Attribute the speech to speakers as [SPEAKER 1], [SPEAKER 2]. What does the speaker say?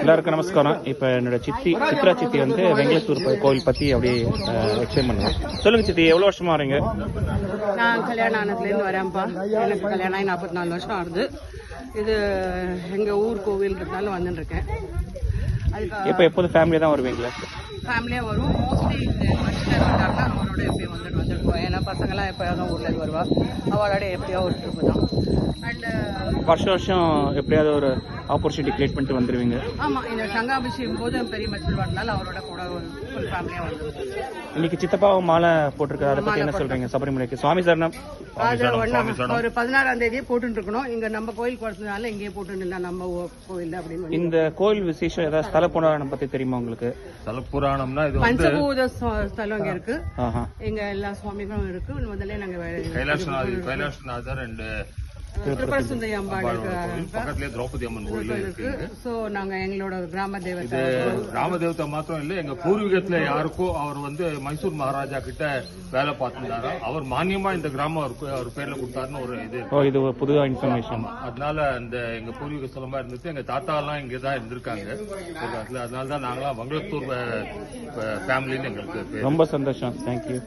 [SPEAKER 1] எல்லாருக்கும் நமஸ்காரம். இப்ப என்னோட சித்ரா சித்தி வந்து வெங்கலத்தூர் கோவில் பத்தி அப்படியே எக்ஸ்பிளைன் பண்ணுங்க. சொல்லுங்க சித்தி, எவ்வளவு வருஷமா வரீங்க?
[SPEAKER 2] நான் கல்யாணம் ஆனதுலேருந்து வரேன்ப்பா. எனக்கு கல்யாணம் ஆகி 44 வருஷம் ஆகுது. இது எங்க ஊர் கோவில்ன்றதுனால வந்துட்டு இருக்கேன்.
[SPEAKER 1] இப்ப எப்போது ஃபேமிலியா தான் வருவீங்களா?
[SPEAKER 2] ஃபேமிலியா வரும். மோஸ்ட்லி அவரோட எப்பயும் வந்துருப்போம். ஏன்னா பசங்களாம் எப்பயாவது ஊர்ல இருந்து வருவா. அவளோட எப்படியோ ஒரு ட்ரிப்பு தான். அண்ட்
[SPEAKER 1] வருஷம் எப்படியாவது ஒரு ஆப்பர்ச்சுனிட்டி கிரியேட் பண்ணிட்டு வந்துருவீங்க.
[SPEAKER 2] ஆமா, இந்த சங்காபிஷேகம் போது பெரிய மக்கள் வரனால அவரோட கூட ஒரு ஃபுல் ஃபேமிலியா வந்துருவோம்.
[SPEAKER 1] இன்னைக்கு சித்தப்பாவும் மாலை போட்டிருக்காரு. அதை பத்தி என்ன சொல்றீங்க? சபரிமலைக்கு சுவாமி சரணம்.
[SPEAKER 2] அது ஒரு 16ஆம் தேதியே போட்டு இருக்கணும். இங்க நம்ம கோயில் குறைச்சதுனால இங்கே போட்டு இருந்தா நம்ம கோயில் அப்படின்னு.
[SPEAKER 1] இந்த கோயில் விசேஷம் ஏதாவது ஸ்தல புராணம் பத்தி தெரியுமா உங்களுக்கு?
[SPEAKER 3] ஸ்தல புராணம்னா இது
[SPEAKER 2] பஞ்சபூத ஸ்தலம் இங்க இருக்கு. எங்க எல்லா சுவாமிகளும் இருக்கு. முதல்ல நாங்க
[SPEAKER 3] கைலாசநாதர் அண்ட்
[SPEAKER 2] திரிபுர சுந்தரி அம்பாள்
[SPEAKER 3] பக்கத்துல திரௌபதி அம்மன் கோயில் இருக்கு.
[SPEAKER 2] சோ நாங்க எங்களோட கிராம தேவதை
[SPEAKER 3] மாத்திரம் இல்ல, எங்க பூர்வீகத்துல யாருக்கோ அவர் வந்து மைசூர் மகாராஜா கிட்ட வேலை பார்த்திருந்தாரா, அவர் மானியமா இந்த கிராமம் அவர் பேர்ல கொடுத்தாருன்னு ஒரு இது
[SPEAKER 1] புது இன்ஃபர்மேஷன்.
[SPEAKER 3] அதனால இந்த எங்க பூர்வீக ஸ்தலமா இருந்துச்சு. எங்க தாத்தா எல்லாம் இங்கதான் இருந்திருக்காங்க. அதனாலதான் நாங்களாம் வெங்கலத்தூர் ஃபேமிலின்னு எங்களுக்கு
[SPEAKER 1] ரொம்ப சந்தோஷம். தேங்க்யூ.